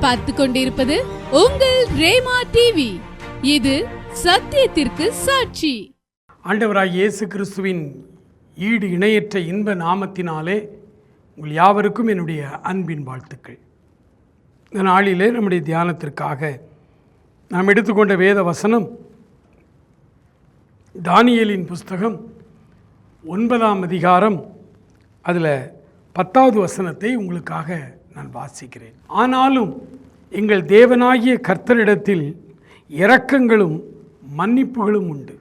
நீங்கள் பார்த்து கொண்டிருப்பது உங்கள் ரேமா டிவி. இது சத்தியத்திற்கு சாட்சி. ஆண்டவராய் இயேசு கிறிஸ்துவின் ஈடு இணையற்ற இன்ப நாமத்தினாலே உங்கள் யாவருக்கும் என்னுடைய அன்பின் வாழ்த்துக்கள். இந்த நாளிலே நம்முடைய தியானத்திற்காக நாம் எடுத்துக்கொண்ட வேத வசனம் தானியேலின் புஸ்தகம் 9ஆம் அதிகாரம், அதில் 10வது வசனத்தை உங்களுக்காக நான் வாசிக்கிறேன். ஆனாலும் எங்கள் தேவனாகிய கர்த்தரிடத்தில் இரக்கங்களும் மன்னிப்புகளும் உண்டு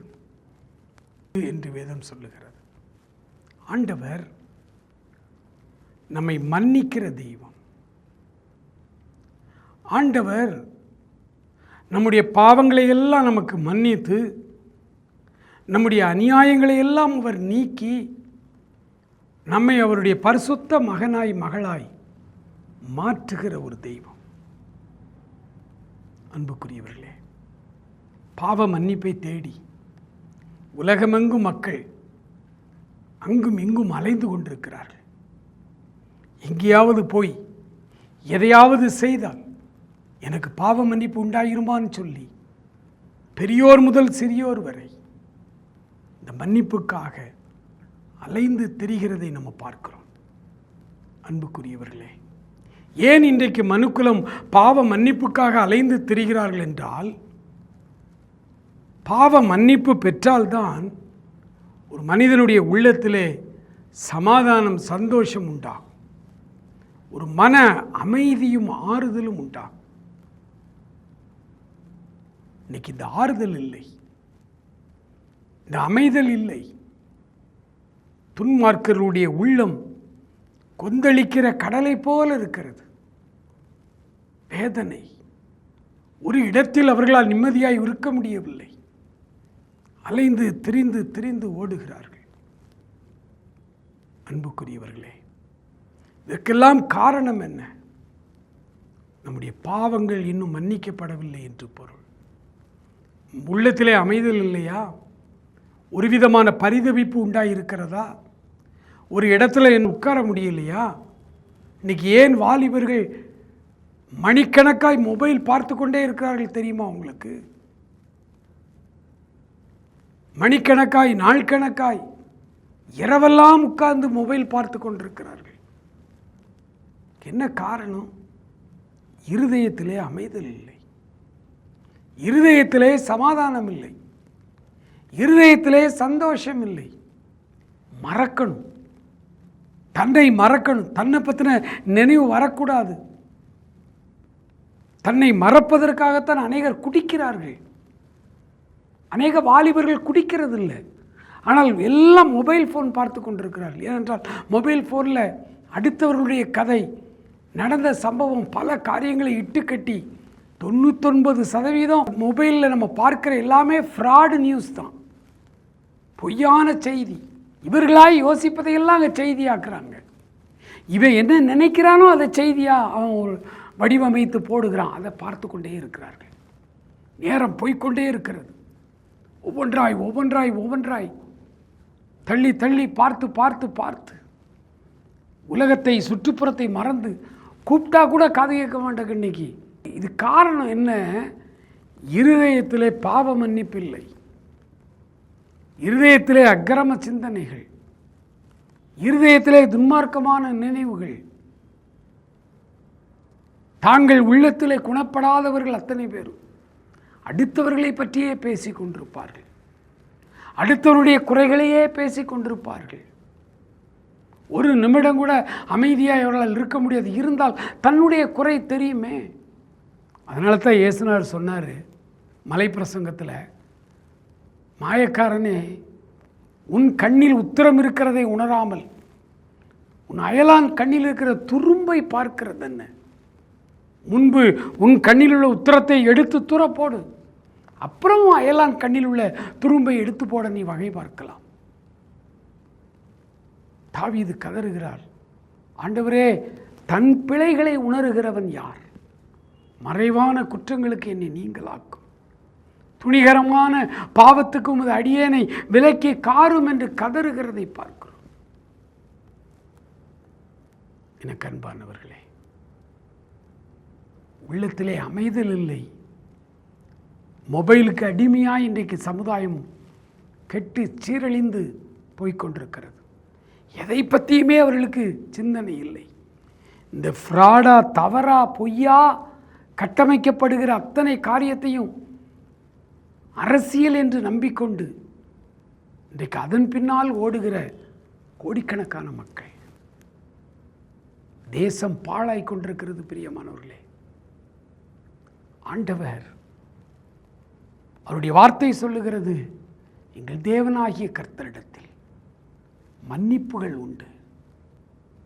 என்று வேதம் சொல்லுகிறது. ஆண்டவர் நம்மை மன்னிக்கிற தெய்வம். ஆண்டவர் நம்முடைய பாவங்களை எல்லாம் நமக்கு மன்னித்து நம்முடைய அநியாயங்களை எல்லாம் அவர் நீக்கி நம்மை அவருடைய பரிசுத்த மகனாய் மகளாய் மாற்றுகிற ஒரு தெய்வம். அன்புக்குரியவர்களே, பாவ மன்னிப்பை தேடி உலகமெங்கும் மக்கள் அங்கும் இங்கும் அலைந்து கொண்டிருக்கிறார்கள். எங்கேயாவது போய் எதையாவது செய்தால் எனக்கு பாவ மன்னிப்பு உண்டாயிருமான்னு சொல்லி பெரியோர் முதல் சிறியோர் வரை இந்த மன்னிப்புக்காக அலைந்து திரிகிறதை நம்ம பார்க்கிறோம். அன்புக்குரியவர்களே, ஏன் இன்றைக்கு மனுக்குலம் பாவ மன்னிப்புக்காக அலைந்து திரிகிறார்கள் என்றால், பாவ மன்னிப்பு பெற்றால்தான் ஒரு மனிதனுடைய உள்ளத்திலே சமாதானம், சந்தோஷம் உண்டாகும். ஒரு மன அமைதியும் ஆறுதலும் உண்டாகும். இன்னைக்கு இந்த ஆறுதல் இல்லை, இந்த அமைதல் இல்லை. துன்மார்க்கருடைய உள்ளம் கொந்தளிக்கிற கடலை போல இருக்கிறது. வேதனை. ஒரு இடத்தில் அவர்களால் நிம்மதியாய் இருக்க முடியவில்லை. அலைந்து திரிந்து திரிந்து ஓடுகிறார்கள். அன்புக்குரியவர்களே, இதற்கெல்லாம் காரணம் என்ன? நம்முடைய பாவங்கள் இன்னும் மன்னிக்கப்படவில்லை என்று பொருள். உள்ளத்திலே அமைதல் இல்லையா? ஒரு விதமான பரிதவிப்பு உண்டாயிருக்கிறதா? ஒரு இடத்துல உட்கார முடியலையா? இன்னைக்கு ஏன் வாலிபர்கள் மணிக்கணக்காய் மொபைல் பார்த்து கொண்டே இருக்கிறார்கள் தெரியுமா உங்களுக்கு? மணிக்கணக்காய், நாள் கணக்காய், இரவெல்லாம் உட்கார்ந்து மொபைல் பார்த்து கொண்டிருக்கிறார்கள். என்ன காரணம்? இருதயத்திலே அமைதல் இல்லை, இருதயத்திலே சமாதானம் இல்லை, இருதயத்திலே சந்தோஷம் இல்லை. மறக்கணும், தன்னை மறக்கணும், தன்னை பற்றின நினைவு வரக்கூடாது. தன்னை மறப்பதற்காகத்தான் அநேகர் குடிக்கிறார்கள். அநேக வாலிபர்கள் குடிக்கிறது இல்லை, ஆனால் எல்லாம் மொபைல் ஃபோன் பார்த்து கொண்டிருக்கிறார்கள். ஏனென்றால் மொபைல் ஃபோனில் அடுத்தவர்களுடைய கதை, நடந்த சம்பவம், பல காரியங்களை இட்டுக்கட்டி 99% மொபைலில் நம்ம பார்க்குற எல்லாமே ஃப்ராடு நியூஸ் தான், பொய்யான செய்தி. இவர்களாய் யோசிப்பதையெல்லாம் அங்கே செய்தியாக்குறாங்க. இவன் என்ன நினைக்கிறானோ அதை செய்தியாக அவன் ஒரு வடிவமைத்து போடுகிறான். அதை பார்த்து கொண்டே இருக்கிறார்கள். நேரம் போய்கொண்டே இருக்கிறது. ஒவ்வொன்றாய் ஒவ்வொன்றாய் ஒவ்வொன்றாய் தள்ளி தள்ளி பார்த்து பார்த்து பார்த்து உலகத்தை, சுற்றுப்புறத்தை மறந்து கூப்பிட்டா கூட காது கேட்க மாட்டேங்க இன்னைக்கு. இது காரணம் என்ன? இருதயத்திலே பாவ மன்னிப்பு இல்லை, இருதயத்திலே அக்கிரம சிந்தனைகள், இருதயத்திலே துன்மார்க்கமான நினைவுகள். தாங்கள் உள்ளத்திலே குணப்படாதவர்கள் அத்தனை பேரும் அடுத்தவர்களை பற்றியே பேசி கொண்டிருப்பார்கள், அடுத்தவருடைய குறைகளையே பேசி கொண்டிருப்பார்கள். ஒரு நிமிடம் கூட அமைதியாக அவர்களால் இருக்க முடியாது. இருந்தால் தன்னுடைய குறை தெரியுமே. அதனால தான் இயேசுநாதர் சொன்னார் மலை பிரசங்கத்தில், மாயக்காரனே, உன் கண்ணில் உத்திரம் இருக்கிறதை உணராமல் உன் அயலான் கண்ணில் இருக்கிற துரும்பை பார்க்கிறது என்ன? முன்பு உன் கண்ணில் உள்ள உத்திரத்தை எடுத்து தூர போடு, அப்புறம் அயலான் கண்ணில் உள்ள துரும்பை எடுத்து போட நீ வகை பார்க்கலாம். தாவீது கதறுகிறார், ஆண்டவரே, தன் பிழைகளை உணர்கிறவன் யார்? மறைவான குற்றங்களுக்கு என்னை நீங்களாக்கும், துணிகரமான பாவத்துக்கு உமது அடியேனை விலக்கி காரும் என்று கதறுகிறதை பார்க்கிறோம். எனக்கு அன்பானவர்களே, உள்ளத்திலே அமைதல் இல்லை. மொபைலுக்கு அடிமையாக இன்றைக்கு சமுதாயம் கெட்டு சீரழிந்து போய்கொண்டிருக்கிறது. எதை பற்றியுமே அவர்களுக்கு சிந்தனை இல்லை. இந்த ஃப்ராடா, தவறா, பொய்யா கட்டமைக்கப்படுகிற அத்தனை காரியத்தையும் அரசியல் என்று நம்பிக்கொண்டு இன்றைக்கு அதன் பின்னால் ஓடுகிற கோடிக்கணக்கான மக்கள். தேசம் பாழாய் கொண்டிருக்கிறது. பிரியமானவர்களே, ஆண்டவர் அவருடைய வார்த்தை சொல்லுகிறது, எங்கள் தேவனாகிய கர்த்தரிடத்தில் மன்னிப்புகள் உண்டு.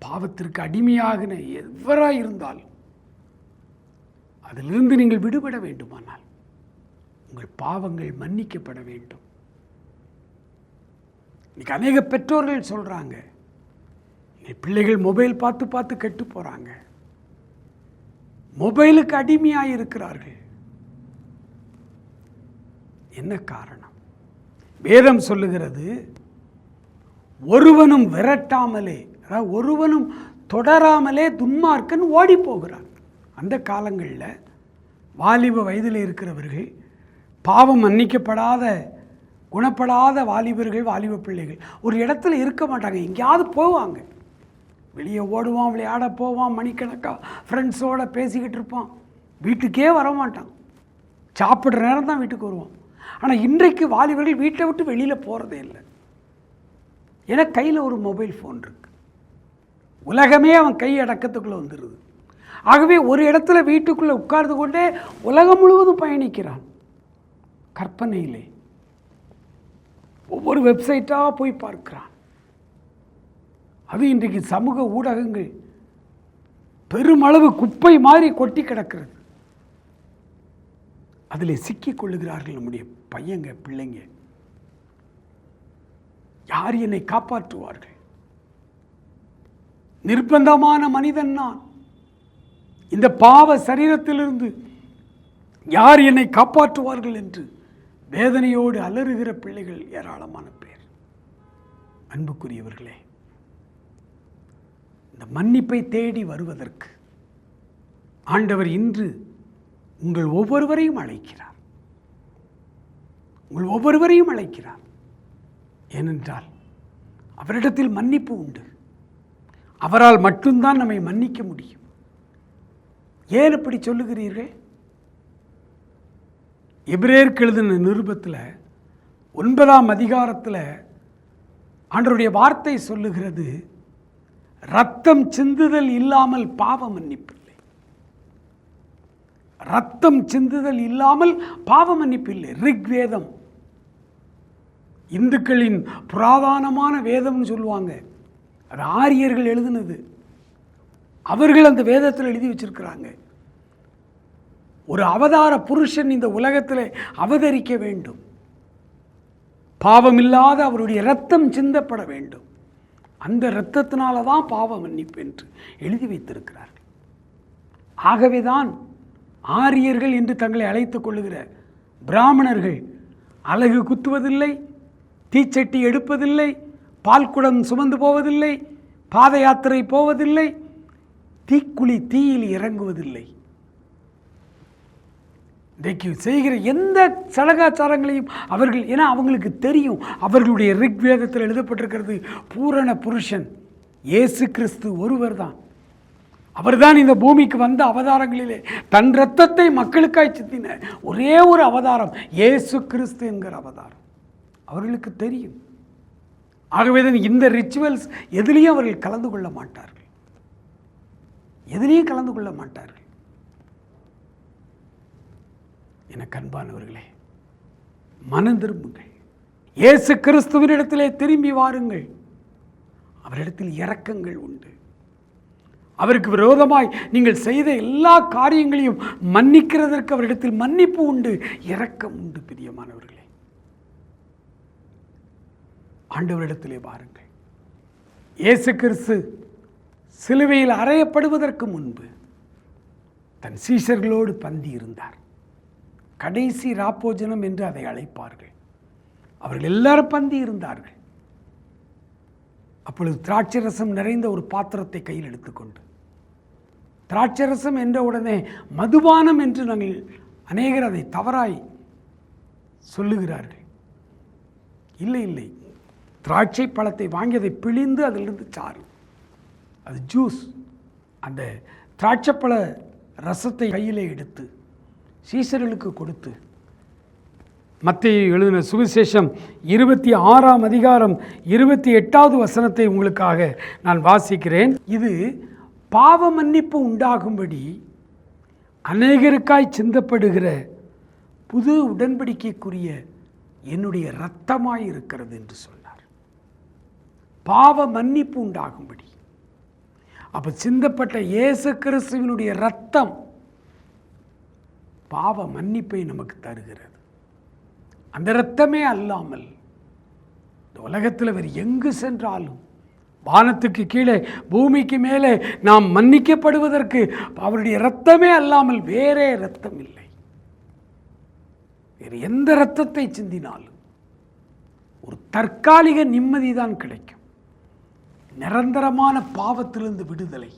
பாவத்திற்கு அடிமையாகின எவராய் இருந்தாலும் அதிலிருந்து நீங்கள் விடுபட வேண்டுமானால் உங்கள் பாவங்கள் மன்னிக்கப்பட வேண்டும். இன்னைக்கு அநேக பெற்றோர்கள் சொல்றாங்க, எங்கள் பிள்ளைகள் மொபைல் பார்த்து பார்த்து கெட்டு போறாங்க, மொபைலுக்கு அடிமையாக இருக்கிறார்கள். என்ன காரணம்? வேதம் சொல்லுகிறது, ஒருவனும் விரட்டாமலே, அதாவது ஒருவனும் தொடராமலே துன்மார்க்கன் ஓடி போகிறான். அந்த காலங்களில் வாலிப வயதில் இருக்கிறவர்கள், பாவம் மன்னிக்கப்படாத குணப்படாத வாலிபர்கள், வாலிப பிள்ளைகள் ஒரு இடத்துல இருக்க மாட்டாங்க, எங்கேயாவது போவாங்க. வெளியே ஓடுவான், விளையாட போவான், மணிக்கணக்காக ஃப்ரெண்ட்ஸோடு பேசிக்கிட்டு இருப்பான், வீட்டுக்கே வரமாட்டான். சாப்பிட்ற நேரம் தான் வீட்டுக்கு வருவான். ஆனால் இன்றைக்கு வாலிபர்கள் வீட்டை விட்டு வெளியில் போகிறதே இல்லை. ஏன்னா கையில் ஒரு மொபைல் ஃபோன் இருக்கு, உலகமே அவன் கை அடக்கத்துக்குள்ளே வந்துடுது. ஆகவே ஒரு இடத்துல வீட்டுக்குள்ளே உட்கார்ந்து கொண்டே உலகம் முழுவதும் பயணிக்கிறான். கற்பனையிலே ஒவ்வொரு வெப்சைட்டாக போய் பார்க்கிறான். அது இன்றைக்கு சமூக ஊடகங்கள் பெருமளவு குப்பை மாதிரி கொட்டி கிடக்கிறது. அதில் சிக்கிக் கொள்ளுகிறார்கள் நம்முடைய பையங்க, பிள்ளைங்க. யார் என்னை காப்பாற்றுவார்கள்? நிர்பந்தமான மனிதன் நான், இந்த பாவ சரீரத்திலிருந்து யார் என்னை காப்பாற்றுவார்கள் என்று வேதனையோடு அலறுகிற பிள்ளைகள் ஏராளமான பேர். அன்புக்குரியவர்களே, இந்த மன்னிப்பை தேடி வருவதற்கு ஆண்டவர் இன்று உங்கள் ஒவ்வொருவரையும் அழைக்கிறார். உங்கள் ஒவ்வொருவரையும் அழைக்கிறார். ஏனென்றால் அவரிடத்தில் மன்னிப்பு உண்டு. அவரால் மட்டும்தான் நம்மை மன்னிக்க முடியும். ஏன் இப்படி சொல்லுகிறீர்கள்? எபிரேயருக்கு எழுதின நிருபத்தில் 9ஆம் அதிகாரத்தில் ஆண்டவருடைய வார்த்தை சொல்லுகிறது, இரத்தம் சிந்துதல் இல்லாமல் பாவ மன்னிப்பு இல்லை. இரத்தம் சிந்துதல் இல்லாமல் பாவ மன்னிப்பு இல்லை. ரிக்வேதம் இந்துக்களின் புராதனமான வேதம்னு சொல்லுவாங்க. அது ஆரியர்கள் எழுதினது. அவர்கள் அந்த வேதத்தில் எழுதி வச்சிருக்கிறாங்க. ஒரு அவதார புருஷன் இந்த உலகத்தில் அவதரிக்க வேண்டும், பாவமில்லாத அவருடைய இரத்தம் சிந்தப்பட வேண்டும், அந்த இரத்தத்தினால தான் பாவ மன்னிப்பு என்று எழுதி வைத்திருக்கிறார்கள். ஆகவேதான் ஆரியர்கள் என்று தங்களை அழைத்துக் கொள்ளுகிற பிராமணர்கள் அலகு குத்துவதில்லை, தீச்சட்டி எடுப்பதில்லை, பால்குடம் சுமந்து போவதில்லை, பாத யாத்திரை போவதில்லை, தீக்குழி தீயில் இறங்குவதில்லை. இன்றைக்கு செய்கிற எந்த சடங்காச்சாரங்களையும் அவர்கள், ஏன்னா அவங்களுக்கு தெரியும், அவர்களுடைய ரிக்வேதத்தில் எழுதப்பட்டிருக்கிறது, பூரண புருஷன் இயேசு கிறிஸ்து ஒருவர் தான். அவர்தான் இந்த பூமிக்கு வந்த அவதாரங்களிலே தன் இரத்தத்தை மக்களுக்காய் சிந்தின ஒரே ஒரு அவதாரம் இயேசு கிறிஸ்து என்கிற அவதாரம். அவர்களுக்கு தெரியும். ஆகவேதான் இந்த ரிச்சுவல்ஸ் எதிலையும் அவர்கள் கலந்து கொள்ள மாட்டார்கள், எதிலையும் கலந்து கொள்ள மாட்டார்கள். எனக்கு அன்பானவர்களே, மனம் திரும்புங்கள், இயேசு கிறிஸ்துவினிடத்திலே திரும்பி வாருங்கள். அவரிடத்தில் இரக்கங்கள் உண்டு. அவருக்கு விரோதமாய் நீங்கள் செய்த எல்லா காரியங்களையும் மன்னிக்கிறதற்கு அவரிடத்தில் மன்னிப்பு உண்டு, இரக்கம் உண்டு. பிரியமானவர்களே, ஆண்டவரிடத்திலே வாருங்கள். இயேசு கிறிஸ்து சிலுவையில் அறையப்படுவதற்கு முன்பு தன் சீஷர்களோடு பந்தி இருந்தார். கடைசி ராப்போஜனம் என்று அதை அழைப்பார்கள். அவர்கள் எல்லாரும் பந்தி இருந்தார்கள். அப்பொழுது திராட்சை ரசம் நிறைந்த ஒரு பாத்திரத்தை கையில் எடுத்துக்கொண்டு திராட்சரசம் என்ற உடனே மதுபானம் என்று நாங்கள் அநேகர் அதை தவறாய் சொல்லுகிறார்கள். இல்லை இல்லை, திராட்சை பழத்தை வாங்கி அதை பிழிந்து அதிலிருந்து சாறு, அது ஜூஸ். அந்த திராட்சைப்பழ ரசத்தை கையிலே எடுத்து சீசர்களுக்கு கொடுத்து, மத்தேயு எழுதின சுவிசேஷம் 26ஆம் அதிகாரம் 28வது வசனத்தை உங்களுக்காக நான் வாசிக்கிறேன். இது பாவ மன்னிப்பு உண்டாகும்படி அநேகருக்காய் சிந்தப்படுகிற புது உடன்படிக்கைக்குரிய என்னுடைய இரத்தமாய் இருக்கிறது என்று சொன்னார். பாவ மன்னிப்பு உண்டாகும்படி. அப்ப சிந்தப்பட்ட இயேசு கிறிஸ்துவினுடைய இரத்தம் பாவ மன்னிப்பை நமக்கு தருகிறது. அந்த இரத்தமே அல்லாமல் இந்த உலகத்தில் வேறு எங்கு சென்றாலும், வானத்துக்கு கீழே பூமிக்கு மேலே நாம் மன்னிக்கப்படுவதற்கு அவருடைய இரத்தமே அல்லாமல் வேறே இரத்தம் இல்லை. வேறு எந்த இரத்தத்தை சிந்தினாலும் ஒரு தற்காலிக நிம்மதி தான் கிடைக்கும். நிரந்தரமான பாவத்திலிருந்து விடுதலை,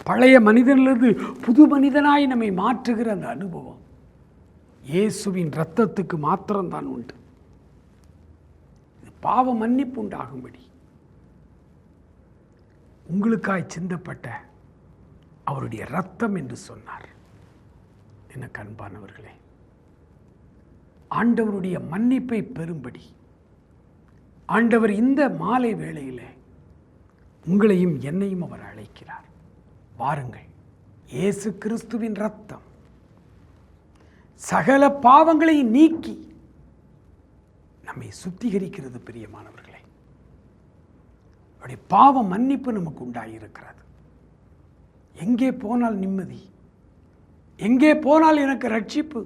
பழைய மனிதனிலிருந்து புது மனிதனாய் நம்மை மாற்றுகிற அந்த அனுபவம் இயேசுவின் இரத்தத்துக்கு மாத்திரம்தான் உண்டு. பாவ மன்னிப்பு உண்டாகும்படி உங்களுக்காய் சிந்தப்பட்ட அவருடைய இரத்தம் என்று சொன்னார். எனக்கு அன்பானவர்களே, ஆண்டவருடைய மன்னிப்பை பெறும்படி ஆண்டவர் இந்த மாலை வேளையிலே உங்களையும் என்னையும் அவர் அழைக்கிறார். வாருங்கள், இயேசு கிறிஸ்துவின் இரத்தம் சகல பாவங்களையும் நீக்கி நம்மை சுத்திகரிக்கிறது. பிரியமானவர்களே, அவருடைய பாவ மன்னிப்பு நமக்கு உண்டாயிருக்கிறது. எங்கே போனால் நிம்மதி, எங்கே போனால் எனக்கு ரட்சிப்பு,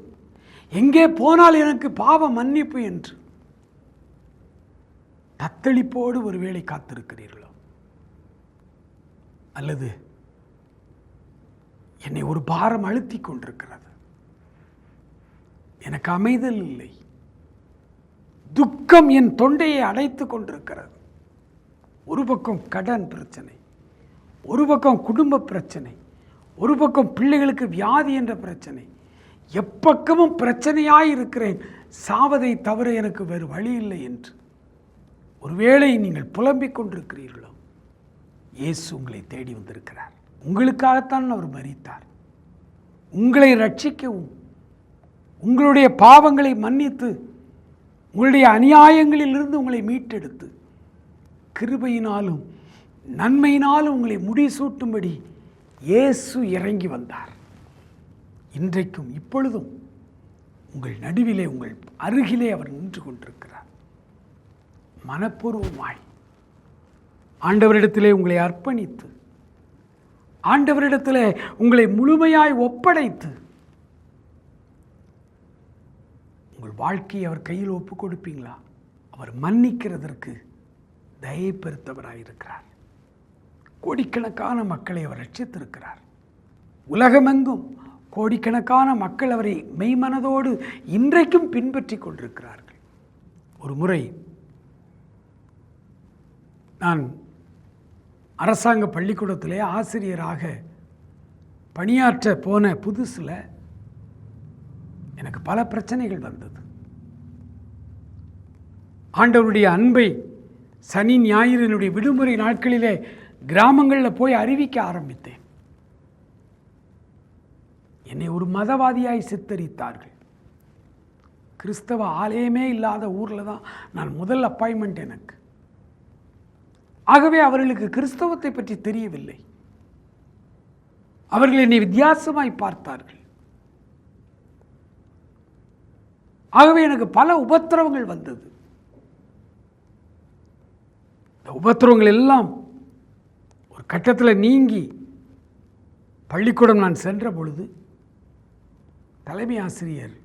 எங்கே போனால் எனக்கு பாவ மன்னிப்பு என்று தத்தளிப்போடு ஒருவேளை காத்திருக்கிறீர்களோ, அல்லது என்னை ஒரு பாரம் அழுத்தி கொண்டிருக்கிறது, எனக்கு அமைதல் இல்லை, துக்கம் என் தொண்டையை அடைத்து கொண்டிருக்கிறது, ஒரு பக்கம் கடன் பிரச்சனை, ஒரு பக்கம் குடும்ப பிரச்சனை, ஒரு பக்கம் பிள்ளைகளுக்கு வியாதி என்ற பிரச்சனை, எப்பக்கமும் பிரச்சனையாய் இருக்கிறேன், சாவதை தவிர எனக்கு வேறு வழி இல்லை என்று ஒருவேளை நீங்கள் புலம்பிக் கொண்டிருக்கிறீர்களோ, இயேசு உங்களை தேடி வந்திருக்கிறார். உங்களுக்காகத்தான் அவர் மரித்தார். உங்களை ரட்சிக்கவும், உங்களுடைய பாவங்களை மன்னித்து, உங்களுடைய அநியாயங்களிலிருந்து உங்களை மீட்டெடுத்து, கிருபையினாலும் நன்மையினாலும் உங்களை முடிசூட்டும்படி இயேசு இறங்கி வந்தார். இன்றைக்கும் இப்பொழுதும் உங்கள் நடுவிலே, உங்கள் அருகிலே அவர் நின்று கொண்டிருக்கிறார். மனப்பூர்வமாய் ஆண்டவரிடத்திலே உங்களை அர்ப்பணித்து, ஆண்டவரிடத்திலே உங்களை முழுமையாய் ஒப்படைத்து, உங்கள் வாழ்க்கையை அவர் கையில் ஒப்பு கொடுப்பீங்களா? அவர் மன்னிக்கிறதற்கு தயை பெருத்தவராயிருக்கிறார். கோடிக்கணக்கான மக்களை அவர் ரட்சித்திருக்கிறார். உலகமெங்கும் கோடிக்கணக்கான மக்கள் அவரை மெய்மனதோடு இன்றைக்கும் பின்பற்றி கொண்டிருக்கிறார்கள். ஒரு முறை நான் அரசாங்க பள்ளிக்கூடத்திலே ஆசிரியராக பணியாற்ற போன புதுசில் எனக்கு பல பிரச்சனைகள் வந்தது. ஆண்டவருடைய அன்பை சனி ஞாயிறு என்னுடைய விடுமுறை நாட்களிலே கிராமங்களில் போய் அறிவிக்க ஆரம்பித்தேன். என்னை ஒரு மதவாதியாய் சித்தரித்தார்கள். கிறிஸ்தவ ஆலயமே இல்லாத ஊரில் தான் நான் முதல் அப்பாயின்மெண்ட் எனக்கு. ஆகவே அவர்களுக்கு கிறிஸ்தவத்தை பற்றி தெரியவில்லை. அவர்கள் என்னை வித்தியாசமாய் பார்த்தார்கள். ஆகவே எனக்கு பல உபத்திரவங்கள் வந்தது. இந்த உபத்திரவங்கள் எல்லாம் ஒரு கட்டத்தில் நீங்கி பள்ளிக்கூடம் நான் சென்ற பொழுது தலைமை ஆசிரியர்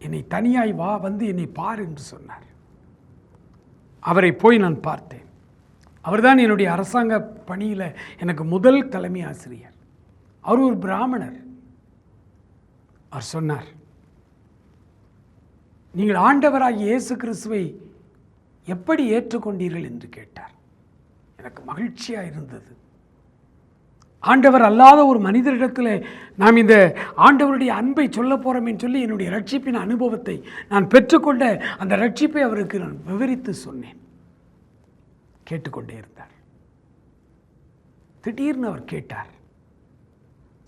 என்னை தனியாய் வா, வந்து என்னை பார் என்று சொன்னார். அவரை போய் நான் பார்த்தேன். அவர்தான் என்னுடைய அரசாங்க பணியில் எனக்கு முதல் தலைமை ஆசிரியர். அவர் ஒரு பிராமணர். அவர் சொன்னார், நீங்கள் ஆண்டவராகிய இயேசு கிறிஸ்துவை எப்படி ஏற்றுக்கொண்டீர்கள் என்று கேட்டார். எனக்கு மகிழ்ச்சியாக இருந்தது. ஆண்டவர் அல்லாத ஒரு மனிதரிடத்தில் நாம் இந்த ஆண்டவருடைய அன்பை சொல்ல போகிறோமேன்னு சொல்லி என்னுடைய ரட்சிப்பின் அனுபவத்தை நான் பெற்றுக்கொண்ட அந்த ரட்சிப்பை அவருக்கு நான் விவரித்து சொன்னேன். கேட்டுக்கொண்டே இருந்தார். திடீர்னு அவர் கேட்டார்,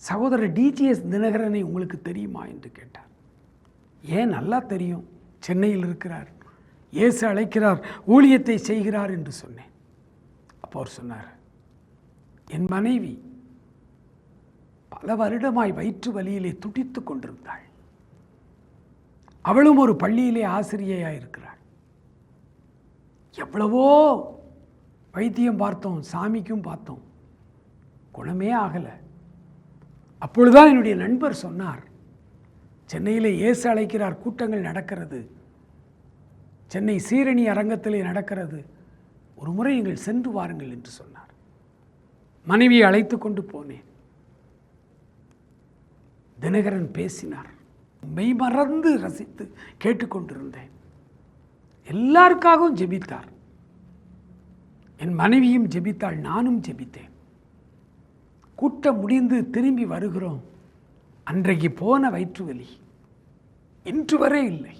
சகோதரர் டிஜிஎஸ் தினகரனை உங்களுக்கு தெரியுமா என்று கேட்டார். ஏன், நல்லா தெரியும், சென்னையில் இருக்கிறார், இயேசு அழைக்கிறார், ஊழியத்தை செய்கிறார் என்று சொன்னேன். அப்போ அவர் சொன்னார், என் மனைவி பல வருடமாய் வயிற்று வலியிலே துடித்து கொண்டிருந்தாள். அவளும் ஒரு பள்ளியிலே ஆசிரியையாக இருக்கிறாள். எவ்வளவோ வைத்தியம் பார்த்தோம், சாமிக்கும் பார்த்தோம், குணமே ஆகலை. அப்பொழுதுதான் என்னுடைய நண்பர் சொன்னார், சென்னையில் இயேசு அழைக்கிறார் கூட்டங்கள் நடக்கிறது, சென்னை சீரணி அரங்கத்திலே நடக்கிறது, ஒரு முறை நீங்கள் சென்று வாருங்கள் என்று சொன்னார். மனைவியை அழைத்து கொண்டு போனேன். தினகரன் பேசினார். மெய்மறந்து ரசித்து கேட்டுக்கொண்டிருந்தேன். எல்லாருக்காகவும் ஜெபித்தார். என் மனைவியும் ஜெபித்தாள், நானும் ஜெபித்தேன். கூட்டம் முடிந்து திரும்பி வருகிறோம். அன்றைக்கு போன வயிற்று வலி இன்று வரை இல்லை.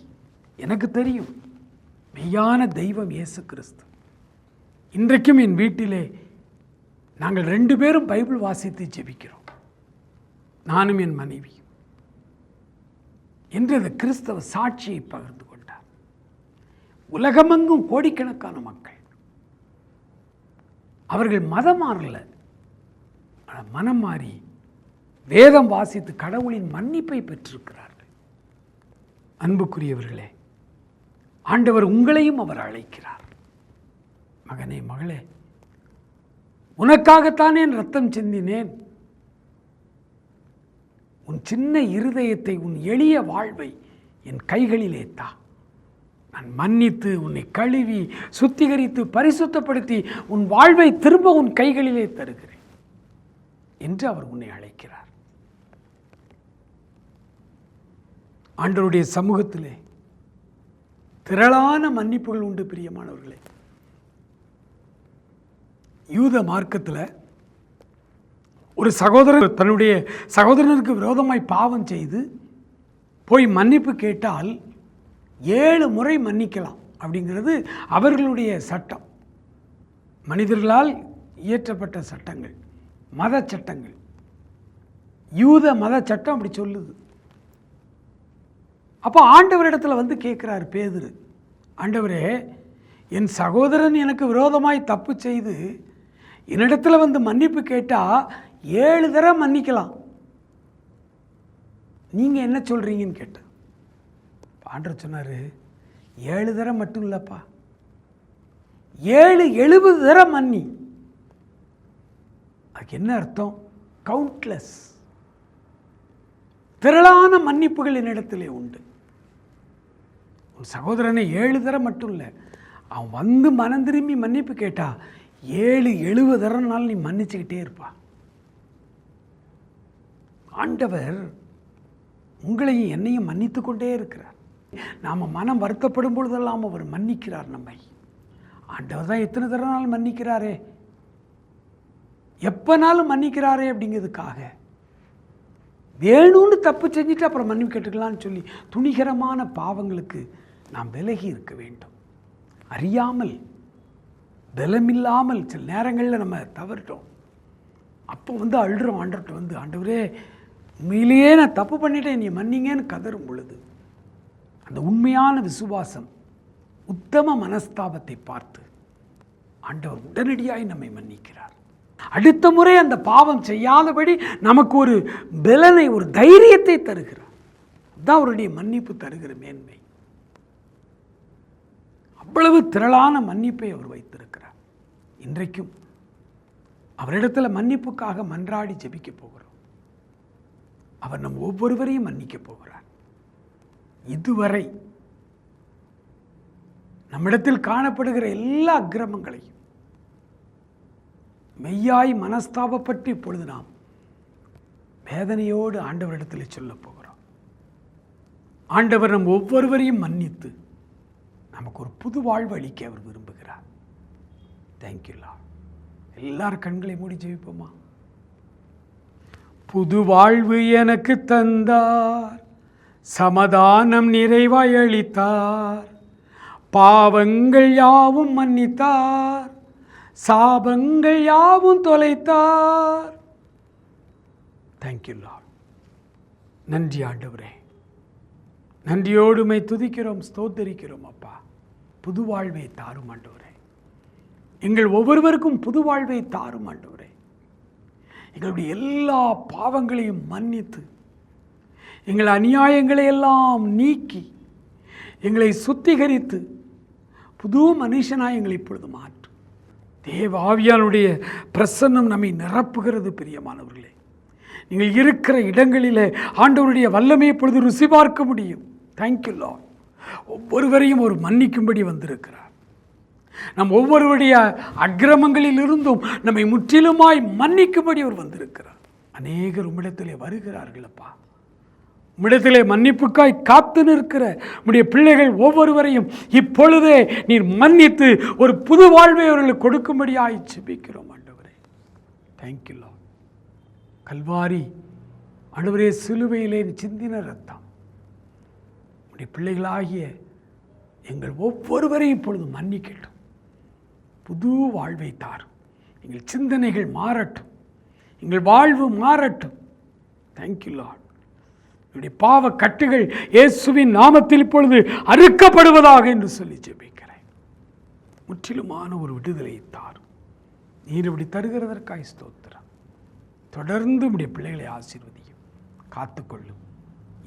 எனக்கு தெரியும், மெய்யான தெய்வம் இயேசு கிறிஸ்து. இன்றைக்கும் என் வீட்டிலே நாங்கள் 2 பேரும் பைபிள் வாசித்து ஜெபிக்கிறோம், நானும் என் மனைவி என்று அந்த கிறிஸ்தவ சாட்சியை பகிர்ந்து கொண்டார். உலகமெங்கும் கோடிக்கணக்கான மக்கள், அவர்கள் மதம் மாறல, மனம் மாறி வேதம் வாசித்து கடவுளின் மன்னிப்பை பெற்றிருக்கிறார்கள். அன்புக்குரியவர்களே, ஆண்டவர் உங்களையும் அவர் அழைக்கிறார். மகனே, மகளே, உனக்காகத்தானே ரத்தம் சிந்தினேன். உன் சின்ன இருதயத்தை, உன் எளிய வாழ்வை என் கைகளிலே தா. நான் மன்னித்து உன்னை கழுவி சுத்திகரித்து பரிசுத்தப்படுத்தி உன் வாழ்வை திரும்ப உன் கைகளிலே தருகிறேன் என்று அவர் உன்னை அழைக்கிறார். ஆண்டவருடைய சமூகத்திலே திரளான மன்னிப்புகள் உண்டு. பிரியமானவர்களே, யூத மார்க்கத்தில் ஒரு சகோதரர் தன்னுடைய சகோதரனுக்கு விரோதமாய் பாவம் செய்து போய் மன்னிப்பு கேட்டால் 7 முறை மன்னிக்கலாம் அப்படிங்கிறது அவர்களுடைய சட்டம். மனிதர்களால் இயற்றப்பட்ட சட்டங்கள், மத சட்டங்கள். யூத மத சட்டம் அப்படி சொல்லுது. அப்போ ஆண்டவரிடத்தில் வந்து கேட்குறார் பேதுரு, ஆண்டவரே, என் சகோதரன் எனக்கு விரோதமாய் தப்பு செய்து என்னிடத்தில் வந்து மன்னிப்பு கேட்டால் 7 தடவை மன்னிக்கலாம், நீங்கள் என்ன சொல்கிறீங்கன்னு கேட்டேன். ஆண்டவர் சொன்னார், 7 தடவை மட்டும் இல்லைப்பா, 70 தடவை மன்னி. அதுக்கு என்ன அர்த்தம்? கவுண்ட்லெஸ், திரளான மன்னிப்புகள் என்னிடத்திலே உண்டு. உன் சகோதரனை 7 தடவை மட்டும் இல்லை, அவன் வந்து மனம் திரும்பி மன்னிப்பு கேட்டா 70 தடவைனாலும் நீ மன்னிச்சுக்கிட்டே இருப்பா. ஆண்டவர் உங்களையும் என்னையும் மன்னித்து கொண்டே இருக்கிறார். நாம் மனம் வருத்தப்படும் பொழுதெல்லாம் அவர் மன்னிக்கிறார் நம்மை. ஆண்டவர் தான் எத்தனை தடவைனாலும் மன்னிக்கிறாரே, எப்போனாலும் மன்னிக்கிறாரே அப்படிங்கிறதுக்காக வேணும்னு தப்பு செஞ்சுட்டு அப்புறம் மன்னிப்பு கேட்டுக்கலான்னு சொல்லி துணிகரமான பாவங்களுக்கு நாம் விலகி இருக்க வேண்டும். அறியாமல் பலமில்லாமல் சில நேரங்களில் நம்ம தவறிட்டோம். அப்போ வந்து அழுறோம் ஆண்டவர்கிட்ட வந்து, ஆண்டவரே உண்மையிலேயே நான் தப்பு பண்ணிட்டேன், நீ மன்னிங்கன்னு கதறும் பொழுது அந்த உண்மையான விசுவாசம், உத்தம மனஸ்தாபத்தை பார்த்து ஆண்டவர் உடனடியாய் நம்மை மன்னிக்கிறார். அடுத்த முறை அந்த பாவம் செய்யாதபடி நமக்கு ஒரு பலனை, ஒரு தைரியத்தை தருகிறார். அதுதான் அவருடைய மன்னிப்பு தருகிற மேன்மை. அவ்வளவு திரளான மன்னிப்பை அவர் வைத்திருக்கிறார். இன்றைக்கும் அவரிடத்தில் மன்னிப்புக்காக மன்றாடி ஜெபிக்க போகிறோம். அவர் நம் ஒவ்வொருவரையும் மன்னிக்க போகிறார். இதுவரை நம்மிடத்தில் காணப்படுகிற எல்லா அக்கிரமங்களையும் மெய்யாய் மனஸ்தாபப்பட்டு இப்பொழுது நாம் வேதனையோடு ஆண்டவரிடத்தில் சொல்ல போகிறோம். ஆண்டவர் நம் ஒவ்வொருவரையும் மன்னித்து நமக்கு ஒரு புது வாழ்வு அளிக்க அவர் விரும்புகிறார். Thank you Lord. எல்லாரும் கண்களை மூடி ஜெபிப்போமா? புது வாழ்வு எனக்கு தந்தார், சமாதானம் நிறைவாய் அளித்தார், பாவங்கள் யாவும் மன்னித்தார், சாபங்கள் யாவும் தொலைத்தார். Thank you Lord. நன்றி ஆண்டவரே, நன்றியோடுமை துதிக்கிறோம், ஸ்தோத்தரிக்கிறோம். அப்பா, புது வாழ்வை தாரும் ஆண்டவரே. எங்கள் ஒவ்வொருவருக்கும் புது வாழ்வை தாரும் ஆண்டவரே. எங்களுடைய எல்லா பாவங்களையும் மன்னித்து, எங்கள் அநியாயங்களை எல்லாம் நீக்கி, எங்களை சுத்திகரித்து, புது மனுஷனாய் எங்களை இப்பொழுது மாற்று. தேவ ஆவியானுடைய பிரசன்னம் நம்மை நிரப்புகிறது. பிரியமானவர்களே, நீங்கள் இருக்கிற இடங்களிலே ஆண்டவருடைய வல்லமை இப்பொழுது ருசி பார்க்க முடியும். Thank you Lord. ஒவ்வொருவரையும் ஒரு மன்னிக்கும்படி வந்திருக்கிறார். நம் ஒவ்வொருவருடைய அக்கிரமங்களில் இருந்தும் நம்மை முற்றிலுமாய் மன்னிக்கும்படி அவர் வந்திருக்கிறார். அநேகர் உம்மிடத்திலே வருகிறார்கள். அப்பா, உம்மிடத்திலே மன்னிப்புக்காய் காத்து நிற்கிற உம்முடைய பிள்ளைகள் ஒவ்வொருவரையும் இப்பொழுதே நீர் மன்னித்து ஒரு புது வாழ்வை அவர்களுக்கு கொடுக்கும்படியாய் ஜெபிக்கிறோம் ஆண்டவரே. Thank you Lord. கல்வாரி ஆண்டவரே, சிலுவையிலே சிந்தின ரத்தம் உம்முடைய பிள்ளைகளாகிய எங்கள் ஒவ்வொருவரையும் இப்பொழுது மன்னிக்கட்டும். புது வாழ்வை தாரும். எங்கள் சிந்தனைகள் மாறட்டும், எங்கள் வாழ்வு மாறட்டும். Thank you Lord. என்னுடைய பாவ கட்டுகள் இயேசுவின் நாமத்தில் இப்பொழுது அறுக்கப்படுவதாக என்று சொல்லி ஜெபிக்கிறேன். முற்றிலுமான ஒரு விடுதலை தாரும். நீர் இப்படி தருகிறதற்காய் ஸ்தோத்திரம். தொடர்ந்து உடைய பிள்ளைகளை ஆசீர்வதியும், காத்துக்கொள்ளும்.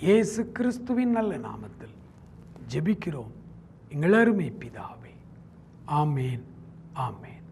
இயேசு கிறிஸ்துவின் நல்ல நாமத்தில் ஜெபிக்கிறோம் எங்கள் அருமை பிதாவே. ஆமேன், ஆமேன்.